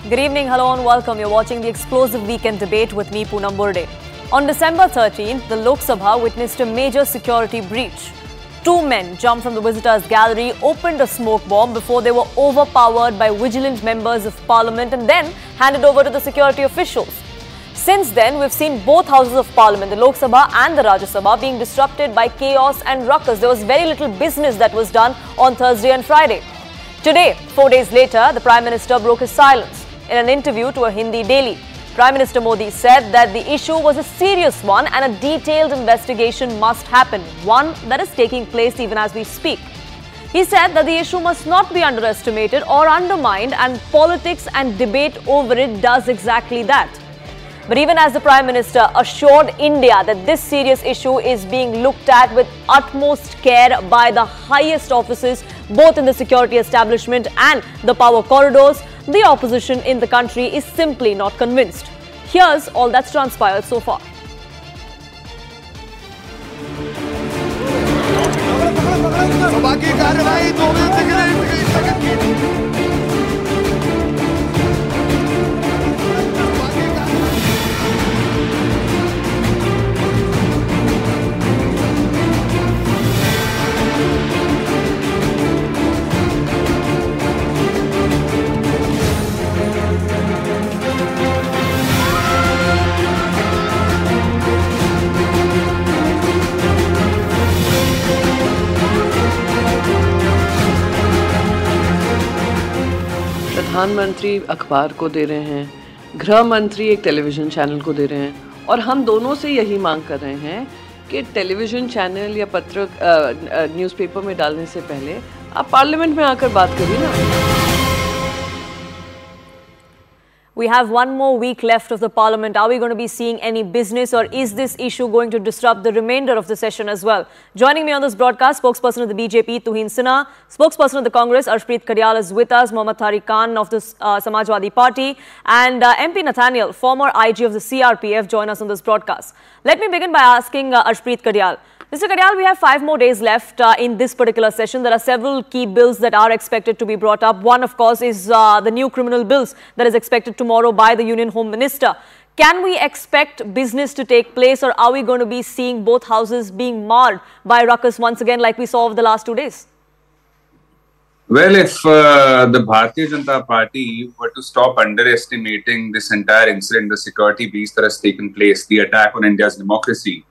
Good evening, hello and welcome. You're watching the explosive weekend debate with me, Poonam Burde. On December 13th, the Lok Sabha witnessed a major security breach. Two men jumped from the visitors' gallery, opened a smoke bomb before they were overpowered by vigilant members of parliament and then handed over to the security officials. Since then, we've seen both houses of parliament, the Lok Sabha and the Rajya Sabha, being disrupted by chaos and ruckus. There was very little business that was done on Thursday and Friday. Today, 4 days later, the Prime Minister broke his silence. In an interview to a Hindi daily, Prime Minister Modi said that the issue was a serious one and a detailed investigation must happen, one that is taking place even as we speak. He said that the issue must not be underestimated or undermined, and politics and debate over it does exactly that. But even as the Prime Minister assured India that this serious issue is being looked at with utmost care by the highest offices, both in the security establishment and the power corridors, the opposition in the country is simply not convinced. Here's all that's transpired so far. प्रधानमंत्री अखबार को दे रहे हैं, गृह मंत्री एक television channel को दे रहे हैं और हम दोनों से यही मांग कर रहे हैं कि टेलीविज़न चैनल या पत्र न्यूज़पेपर में डालने से पहले आप पार्लियामेंट में आकर बात करिए ना। We have one more week left of the parliament. Are we going to be seeing any business, or is this issue going to disrupt the remainder of the session as well? Joining me on this broadcast, spokesperson of the BJP, Tuhins, spokesperson of the Congress, Arshpreet Karyal is with us, Mohammad Tariq Khan of the Samajwadi Party, and MP Nathaniel, former IG of the CRPF, join us on this broadcast. Let me begin by asking Arshpreet Karyal. Mr. Karyal, we have 5 more days left in this particular session. There are several key bills that are expected to be brought up. One, of course, is the new criminal bills that is expected tomorrow by the Union Home Minister. Can we expect business to take place, or are we going to be seeing both houses being marred by ruckus once again like we saw over the last 2 days? Well, if the Bharatiya Janata Party were to stop underestimating this entire incident, the security breach that has taken place, the attack on India's democracy,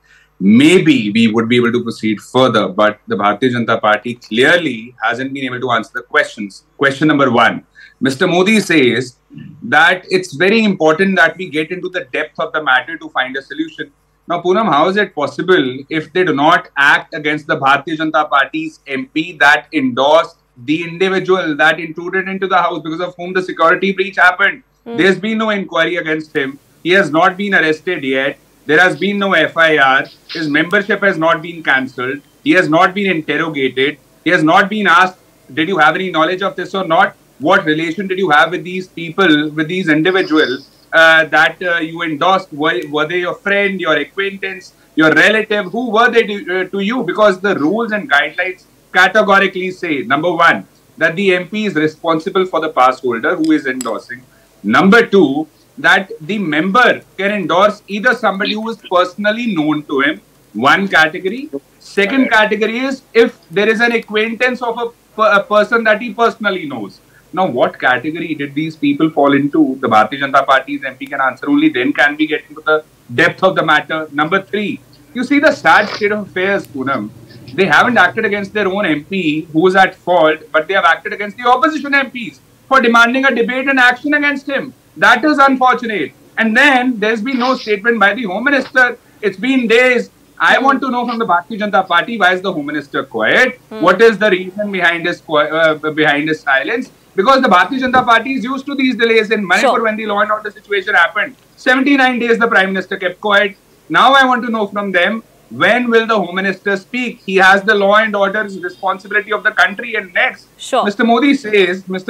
maybe we would be able to proceed further, but the Bharatiya Janata Party clearly hasn't been able to answer the questions. Question number 1, Mr. Modi says that it's very important that we get into the depth of the matter to find a solution. Now, Poonam, how is it possible if they do not act against the Bharatiya Janata Party's MP that endorsed the individual that intruded into the house because of whom the security breach happened? There's been no inquiry against him. He has not been arrested yet. There has been no FIR. His membership has not been cancelled. He has not been interrogated. He has not been asked, did you have any knowledge of this or not? What relation did you have with these people, with these individuals that you endorsed? Were they your friend, your acquaintance, your relative? Who were they to you? Because the rules and guidelines categorically say, number 1, that the MP is responsible for the pass holder who is endorsing. Number 2, that the member can endorse either somebody who is personally known to him, one category. Second category is if there is an acquaintance of a person that he personally knows. Now, what category did these people fall into? The Bharatiya Janata Party's MP can answer. Only then can we get into the depth of the matter. Number 3, you see the sad state of affairs, Poonam. They haven't acted against their own MP who is at fault, but they have acted against the opposition MPs for demanding a debate and action against him. That is unfortunate. And then there's been no statement by the Home Minister. It's been days. I want to know from the Bharatiya Janata Party, why is the Home Minister quiet? What is the reason behind his silence? Because the Bharatiya Janata Party is used to these delays. In Manipur, when the law and order situation happened, 79 days the Prime Minister kept quiet. Now I want to know from them, when will the Home Minister speak? He has the law and order responsibility of the country. And next, Mr.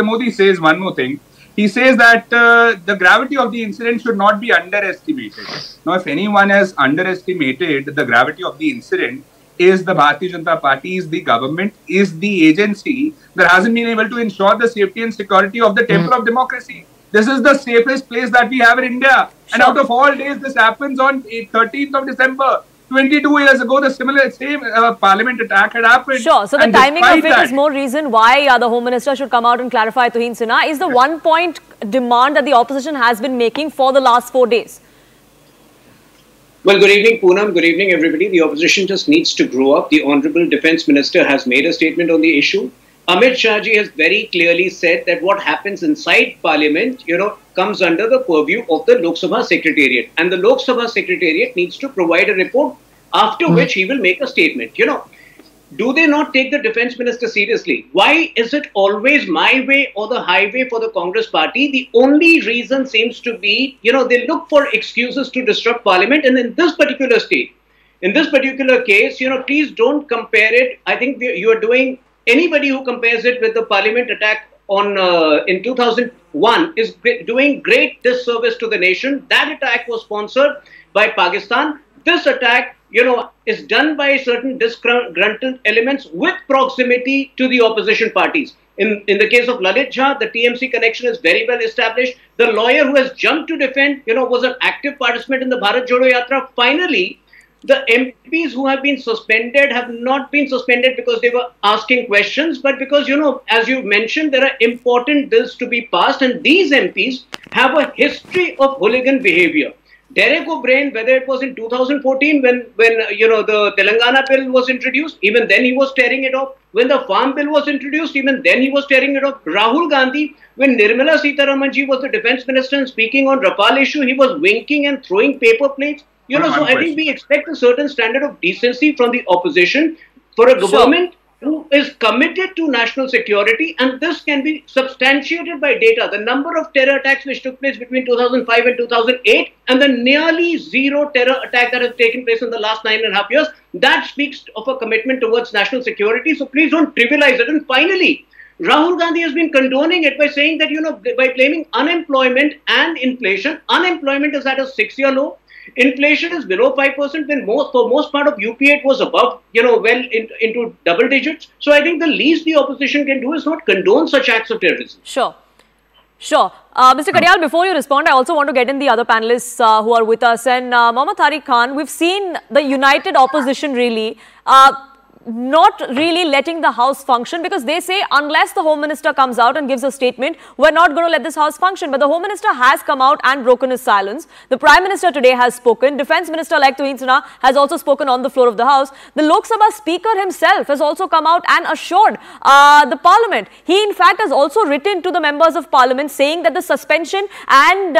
Modi says one more thing. He says that the gravity of the incident should not be underestimated. Now, if anyone has underestimated the gravity of the incident, is the Bharatiya Janata Party, is the government, is the agency that hasn't been able to ensure the safety and security of the temple of democracy. This is the safest place that we have in India. Sure. And out of all days, this happens on 13th of December. 22 years ago, the same parliament attack had happened. Sure. So the timing of it is more reason why the Home Minister should come out and clarify. Tuhin Sinha, is the 1 point demand that the opposition has been making for the last 4 days? Well, good evening, Poonam. Good evening, everybody. The opposition just needs to grow up. The Honorable Defence Minister has made a statement on the issue. Amit Shah ji has very clearly said that what happens inside Parliament, comes under the purview of the Lok Sabha Secretariat. And the Lok Sabha Secretariat needs to provide a report, after which he will make a statement. Do they not take the Defence Minister seriously? Why is it always my way or the highway for the Congress party? The only reason seems to be, they look for excuses to disrupt Parliament. And in this particular state, in this particular case, please don't compare it. I think you are doing, anybody who compares it with the Parliament attack on in 2001 is doing great disservice to the nation. That attack was sponsored by Pakistan. This attack, is done by certain disgruntled elements with proximity to the opposition parties. In the case of Lalit Jha, the TMC connection is very well established. The lawyer who has jumped to defend, was an active participant in the Bharat Jodo Yatra. Finally, the MPs who have been suspended have not been suspended because they were asking questions, but because, as you mentioned, there are important bills to be passed, and these MPs have a history of hooligan behavior. Derek O'Brien, whether it was in 2014 when the Telangana bill was introduced, even then he was tearing it off. When the farm bill was introduced, even then he was tearing it off. Rahul Gandhi, when Nirmala Sitharaman ji was the defence minister and speaking on Rafale issue, he was winking and throwing paper plates. So I think we expect a certain standard of decency from the opposition for a government who is committed to national security, and this can be substantiated by data. The number of terror attacks which took place between 2005 and 2008 and the nearly zero terror attack that has taken place in the last 9.5 years, that speaks of a commitment towards national security. So please don't trivialize it. And finally, Rahul Gandhi has been condoning it by saying that, by blaming unemployment and inflation. Unemployment is at a 6-year low. Inflation is below 5%, when for most part of UPA it was above, into double digits. So I think the least the opposition can do is not condone such acts of terrorism. Sure. Mr. Kadyal, before you respond, I also want to get in the other panelists who are with us. And Mohammad Tariq Khan, we've seen the united opposition really not really letting the House function, because they say unless the Home Minister comes out and gives a statement, we're not going to let this House function. But the Home Minister has come out and broken his silence. The Prime Minister today has spoken. Defence Minister like Tuhin Sinha has also spoken on the floor of the House. The Lok Sabha Speaker himself has also come out and assured the Parliament. He in fact has also written to the members of Parliament saying that the suspension and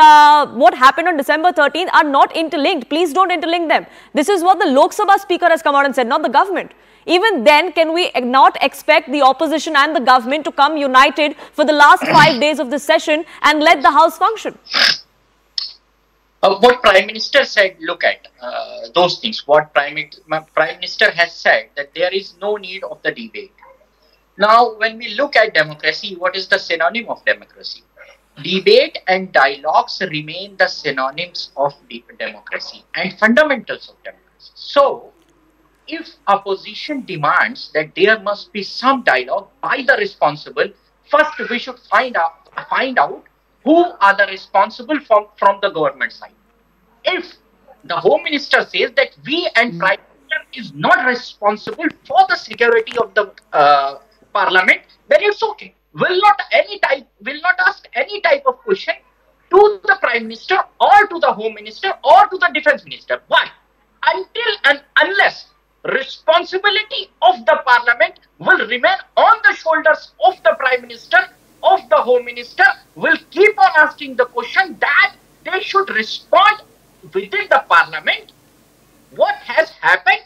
what happened on December 13th are not interlinked. Please don't interlink them. This is what the Lok Sabha Speaker has come out and said, not the government. Even then, can we not expect the opposition and the government to come united for the last 5 days of this session and let the House function? What Prime Minister said, look at those things. What Prime Minister has said, that there is no need of the debate. Now, when we look at democracy, what is the synonym of democracy? Debate and dialogues remain the synonyms of democracy and fundamentals of democracy. So, if opposition demands that there must be some dialogue by the responsible, first we should find out who are the responsible from the government side. If the Home Minister says that we and Prime Minister is not responsible for the security of the Parliament, then it's okay. Will not ask any type of question to the Prime Minister or to the Home Minister or to the Defence Minister. Why? Until and unless responsibility of the Parliament will remain on the shoulders of the Prime Minister, of the Home Minister, will keep on asking the question that they should respond within the Parliament what has happened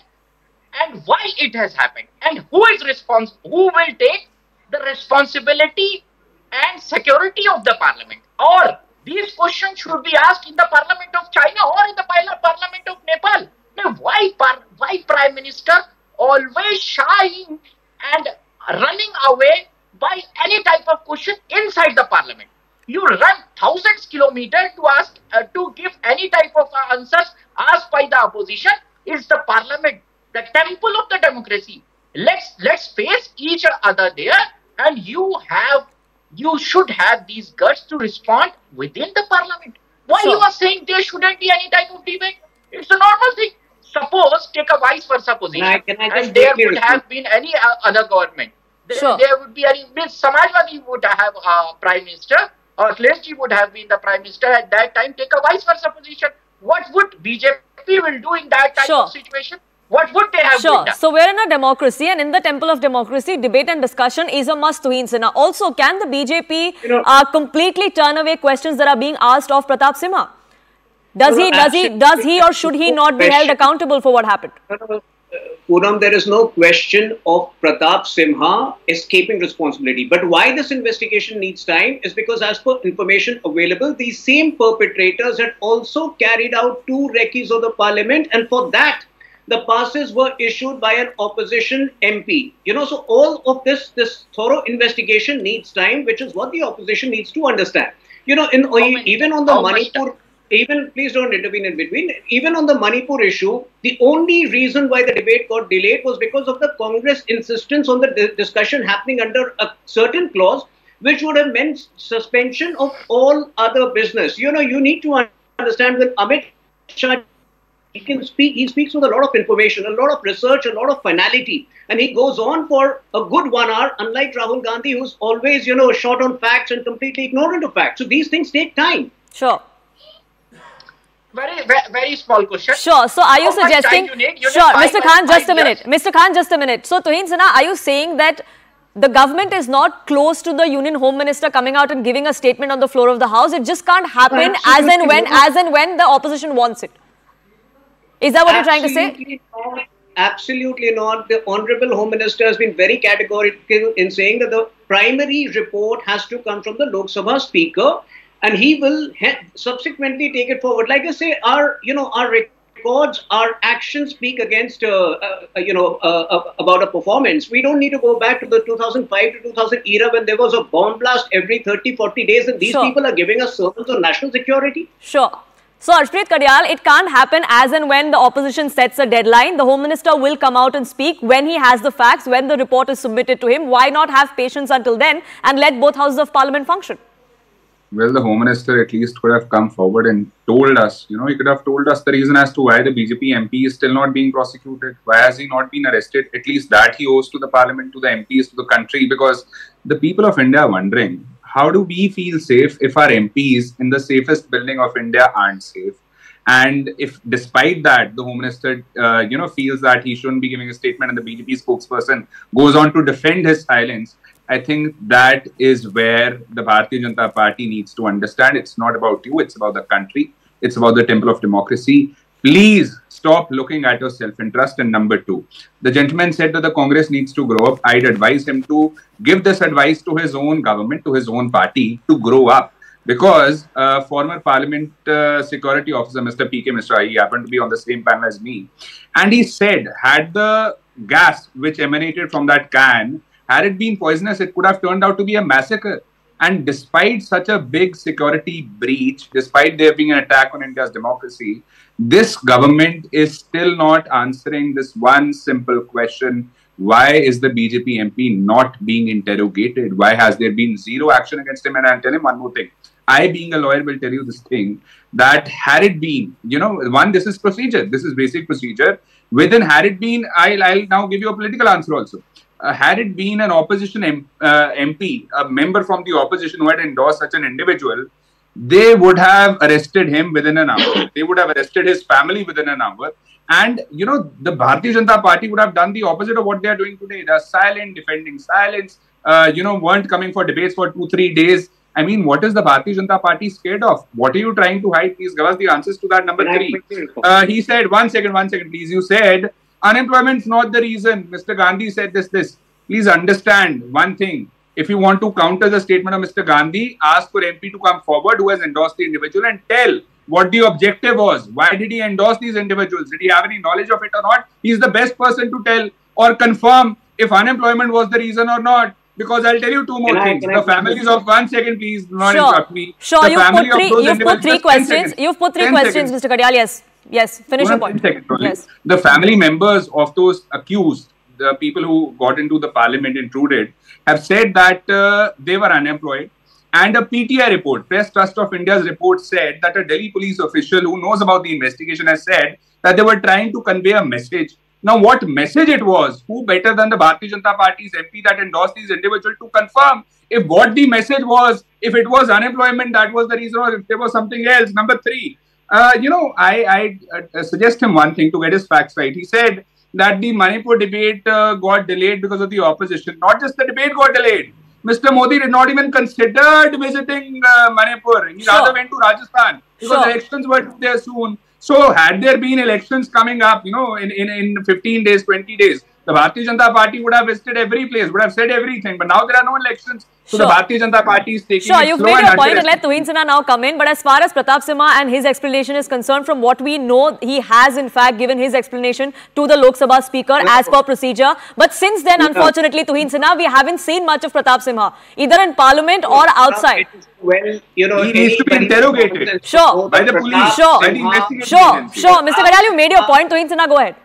and why it has happened, and who will take the responsibility and security of the Parliament. Or these questions should be asked in the Parliament of China or in the Parliament of Nepal. Now, why Prime Minister always shying and running away by any type of question inside the Parliament? You run thousands of kilometers to ask to give any type of answers asked by the opposition. Is the Parliament the temple of the democracy? Let's face each other there, and you have you should have these guts to respond within the parliament. Why you are saying there shouldn't be any type of debate? It's a normal thing. Suppose, take a vice versa position, and there would have been any other government. There would be any, Samajwadi would have a prime minister, or Akhleshji would have been the prime minister at that time, take a vice versa position. What would BJP will do in that type of situation? What would they have done? So we're in a democracy, and in the temple of democracy, debate and discussion is a must, Tuhins. Also, can the BJP completely turn away questions that are being asked of Pratap Simha? Does he or should he not be held accountable for what happened? Poonam, there is no question of Pratap Simha escaping responsibility. But why this investigation needs time is because, as per information available, these same perpetrators had also carried out 2 recce's of the parliament, and for that, the passes were issued by an opposition MP. So all of this thorough investigation needs time, which is what the opposition needs to understand. Even on the Manipur, please don't intervene in between. Even on the Manipur issue, the only reason why the debate got delayed was because of the Congress insistence on the discussion happening under a certain clause, which would have meant suspension of all other business. You need to understand that Amit Shah, he speaks with a lot of information, a lot of research, a lot of finality, and he goes on for a good 1 hour, unlike Rahul Gandhi, who's always, short on facts and completely ignorant of facts. So these things take time. Sure. Very small question. Sure. So are you suggesting... Sure, Mr. Khan, just a minute. Mr. Khan, just a minute. So Tuhins, are you saying that the government is not close to the Union Home Minister coming out and giving a statement on the floor of the House? It just can't happen as and when the opposition wants it. Is that what you're trying to say? Absolutely not. The Honorable Home Minister has been very categorical in saying that the primary report has to come from the Lok Sabha Speaker, and he will subsequently take it forward. Like I say, our records, our actions speak against, about a performance. We don't need to go back to the 2005 to 2000 era when there was a bomb blast every 30-40 days, and these people are giving us sermons on national security. Sure. So, Arshpreet Karyal, it can't happen as and when the opposition sets a deadline. The Home Minister will come out and speak when he has the facts, when the report is submitted to him. Why not have patience until then and let both houses of parliament function? Well, the Home Minister at least could have come forward and told us, he could have told us the reason as to why the BJP MP is still not being prosecuted. Why has he not been arrested? At least that he owes to the parliament, to the MPs, to the country, because the people of India are wondering, how do we feel safe if our MPs in the safest building of India aren't safe? And if despite that, the Home Minister, feels that he shouldn't be giving a statement and the BJP spokesperson goes on to defend his silence, I think that is where the Bharatiya Janata Party needs to understand. It's not about you, it's about the country. It's about the temple of democracy. Please stop looking at your self-interest. And number 2, the gentleman said that the Congress needs to grow up. I'd advise him to give this advice to his own government, to his own party, to grow up. Because former Parliament Security Officer, Mr. P.K. Mishra, he happened to be on the same panel as me. And he said, had the gas which emanated from that can, had it been poisonous, it could have turned out to be a massacre. And despite such a big security breach, despite there being an attack on India's democracy, this government is still not answering this one simple question. Why is the BJP MP not being interrogated? Why has there been zero action against him? And I'll tell him one more thing. I, being a lawyer, will tell you this thing, that had it been, this is procedure. This is basic procedure. Had it been, I'll now give you a political answer also. Had it been an opposition MP, a member from the opposition who had endorsed such an individual, they would have arrested him within an hour. They would have arrested his family within an hour. And, the Bharatiya Janata Party would have done the opposite of what they are doing today. They are silent, defending silence, weren't coming for debates for 2-3 days. I mean, what is the Bharatiya Janata Party scared of? What are you trying to hide? Please give us the answers to that. Number 3. He said, one second, please. You said, unemployment is not the reason. Mr. Gandhi said this. Please understand one thing. If you want to counter the statement of Mr. Gandhi, ask for MP to come forward who has endorsed the individual and tell what the objective was. Why did he endorse these individuals? Did he have any knowledge of it or not? He's the best person to tell or confirm if unemployment was the reason or not. Because I'll tell you 2 more things. The families of... One second, please. Do not interrupt me. Sure, you've put 3 questions. You've put 3 questions, Mr. Karyal. Yes. Finish your point. Yes. The family members of those accused, the people who got into the parliament intruded, have said that they were unemployed. And a PTI report, Press Trust of India's report, said that a Delhi police official who knows about the investigation has said that they were trying to convey a message. Now, what message it was? Who better than the Bharatiya Janata Party's MP that endorsed these individuals to confirm if what the message was, if it was unemployment, that was the reason, or if there was something else. Number three, I suggest him one thing to get his facts right. He said that the Manipur debate got delayed because of the opposition. Not just the debate got delayed. Mr. Modi did not even consider visiting Manipur. He rather went to Rajasthan because elections were there soon. So had there been elections coming up, in 15 days, 20 days, the Bharatiya Janata Party would have visited every place, would have said everything. But now there are no elections. So the Bharatiya Janata Party is taking it you've slow made and your point and let Tuhins now come in. But as far as Pratap Simha and his explanation is concerned, from what we know, he has in fact given his explanation to the Lok Sabha Speaker as per procedure. But since then, unfortunately, Tuhins, we haven't seen much of Pratap Simha, either in Parliament or outside. Well, he needs to be interrogated by the police, by the investigation agency. Mr. Gadal, you made your point. Tuhins, go ahead.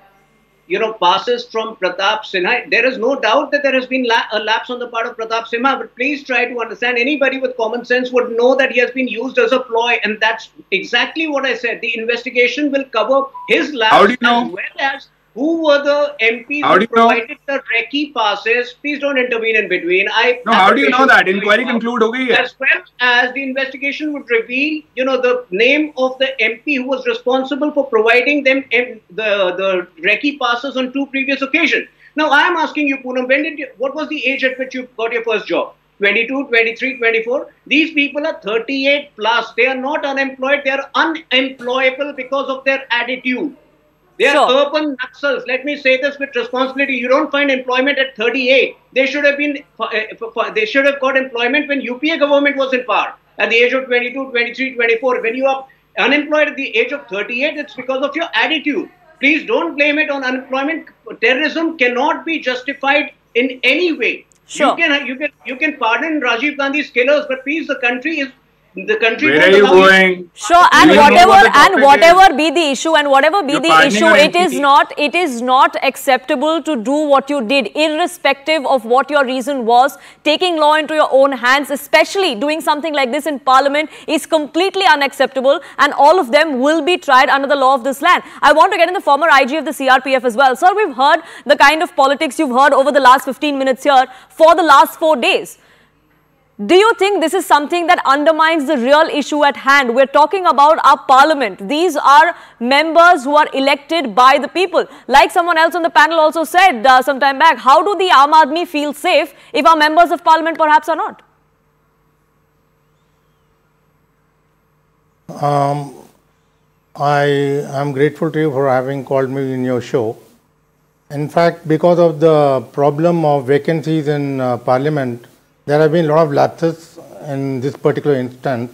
Passes from Pratap Sinha. There is no doubt that there has been a lapse on the part of Pratap Sinha, but please try to understand, anybody with common sense would know that he has been used as a ploy, and that's exactly what I said. The investigation will cover his lapse as well as who were the MPs who provided the recce passes. Please don't intervene in between. How do you know that? Inquiry conclude ho gayi hai. As well as the investigation would reveal, the name of the MP who was responsible for providing them the recce passes on 2 previous occasions. Now, I am asking you, Poonam, what was the age at which you got your first job? 22, 23, 24. These people are 38 plus. They are not unemployed. They are unemployable because of their attitude. They are urban Naxals. Let me say this with responsibility. You don't find employment at 38. They should have been. They should have got employment when UPA government was in power at the age of 22, 23, 24. When you are unemployed at the age of 38, it's because of your attitude. Please don't blame it on unemployment. Terrorism cannot be justified in any way. You can pardon Rajiv Gandhi's killers, but please, the country is. Where are you going? And whatever be the issue, it is not acceptable to do what you did, irrespective of what your reason was. Taking law into your own hands, especially doing something like this in Parliament, is completely unacceptable, and all of them will be tried under the law of this land. I want to get in the former IG of the CRPF as well. Sir, we've heard the kind of politics you've heard over the last 15 minutes here for the last 4 days. Do you think this is something that undermines the real issue at hand? We're talking about our parliament. These are members who are elected by the people. Like someone else on the panel also said some time back, how do the Aam Aadmi feel safe if our members of parliament perhaps are not? I am grateful to you for having called me in your show. In fact, because of the problem of vacancies in parliament, there have been a lot of lapses in this particular instance,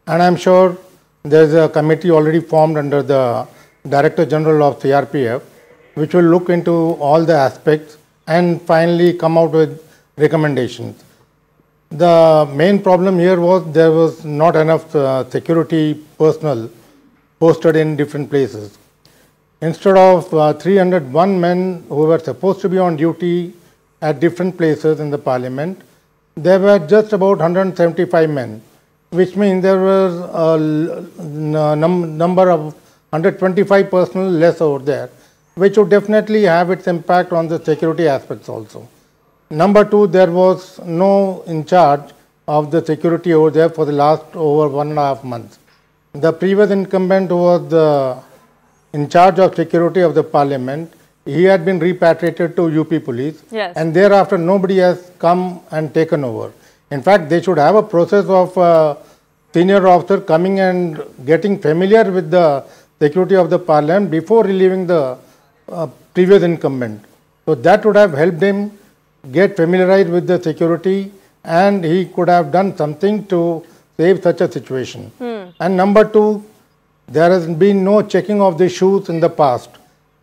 and I am sure there is a committee already formed under the Director General of CRPF, which will look into all the aspects and finally come out with recommendations. The main problem here was there was not enough security personnel posted in different places. Instead of 301 men who were supposed to be on duty at different places in the parliament, there were just about 175 men, which means there was a number of 125 personnel less over there, which would definitely have its impact on the security aspects also. Number two, there was no in charge of the security over there for the last over 1.5 months. The previous incumbent who was in charge of security of the parliament, he had been repatriated to UP police, and thereafter nobody has come and taken over. In fact, they should have a process of senior officer coming and getting familiar with the security of the parliament before relieving the previous incumbent. So that would have helped him get familiarized with the security, and he could have done something to save such a situation. And number two, there has been no checking of the shoes in the past.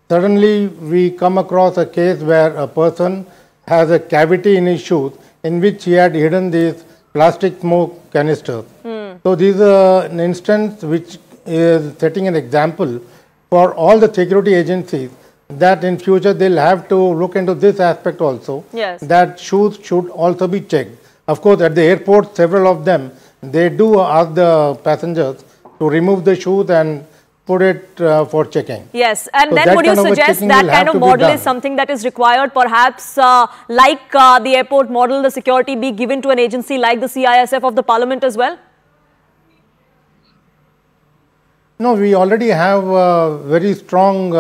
Suddenly, we come across a case where a person has a cavity in his shoes in which he had hidden these plastic smoke canisters. So this is an instance which is setting an example for all the security agencies that in future they'll have to look into this aspect also. Yes. That shoes should also be checked. Of course, at the airport, several of them, they do ask the passengers to remove the shoes and put it for checking. Yes, and So then would you kind of a suggest checking that will kind have of to be model done. is something that is required, perhaps like the airport model, the security be given to an agency like the CISF of the Parliament as well? No, we already have a very strong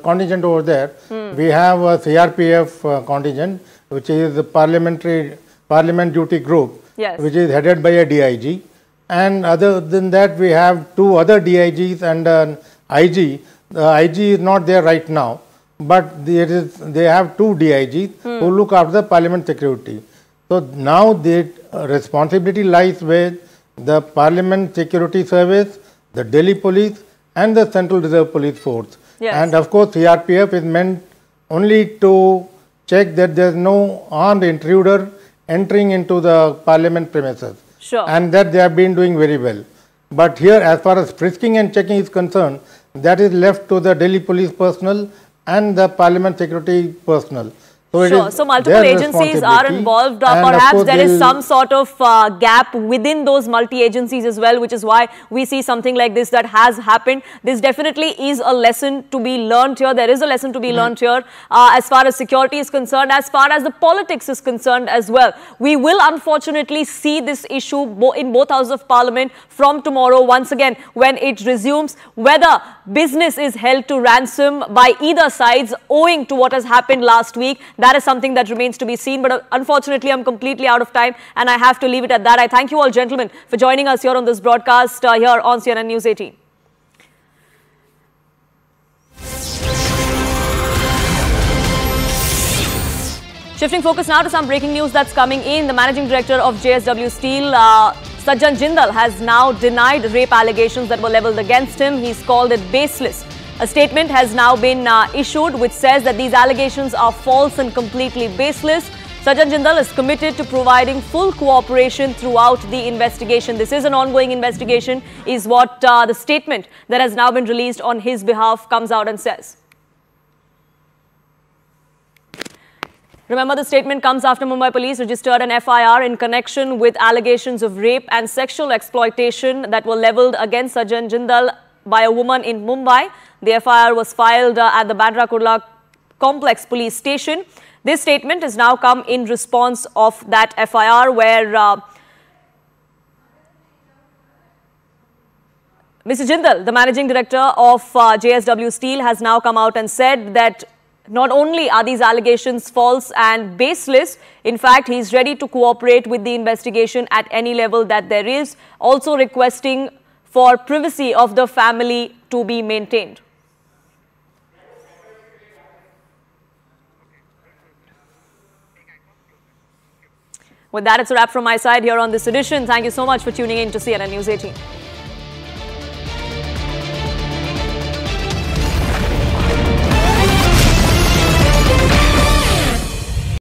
contingent over there. We have a CRPF contingent, which is the Parliament Duty Group, Yes. which is headed by a DIG. And other than that, we have 2 other DIGs and an IG. The IG is not there right now, but they have 2 DIGs who look after the Parliament security. So now the responsibility lies with the Parliament Security Service, the Delhi Police, and the Central Reserve Police Force. Yes. And of course, CRPF is meant only to check that there is no armed intruder entering into the Parliament premises. Sure. And that they have been doing very well. But here, as far as frisking and checking is concerned, that is left to the Delhi police personnel and the Parliament security personnel. So it Sure. is So multiple their agencies are responsibility. involved. And of Perhaps course there is they'll- some sort of gap within those multi-agencies as well, which is why we see something like this that has happened. This definitely is a lesson to be learned here. There is a lesson to be learned here as far as security is concerned, as far as the politics is concerned as well. We will unfortunately see this issue in both houses of Parliament from tomorrow once again when it resumes, whether business is held to ransom by either sides owing to what has happened last week. That is something that remains to be seen, but unfortunately I'm completely out of time and I have to leave it at that. I thank you all gentlemen for joining us here on this broadcast here on CNN News 18. Shifting focus now to some breaking news that's coming in. The managing director of JSW Steel, Sajjan Jindal, has now denied rape allegations that were leveled against him. He's called it baseless. A statement has now been issued which says that these allegations are false and completely baseless. Sajjan Jindal is committed to providing full cooperation throughout the investigation. This is an ongoing investigation, is what the statement that has now been released on his behalf comes out and says. Remember, the statement comes after Mumbai police registered an FIR in connection with allegations of rape and sexual exploitation that were leveled against Sajjan Jindal by a woman in Mumbai. The FIR was filed at the Bandra Kurla Complex Police Station. This statement has now come in response of that FIR where Mr. Jindal, the managing director of JSW Steel, has now come out and said that not only are these allegations false and baseless, in fact, he is ready to cooperate with the investigation at any level that there is, also requesting for privacy of the family to be maintained. With that, it's a wrap from my side here on this edition. Thank you so much for tuning in to CNN News 18.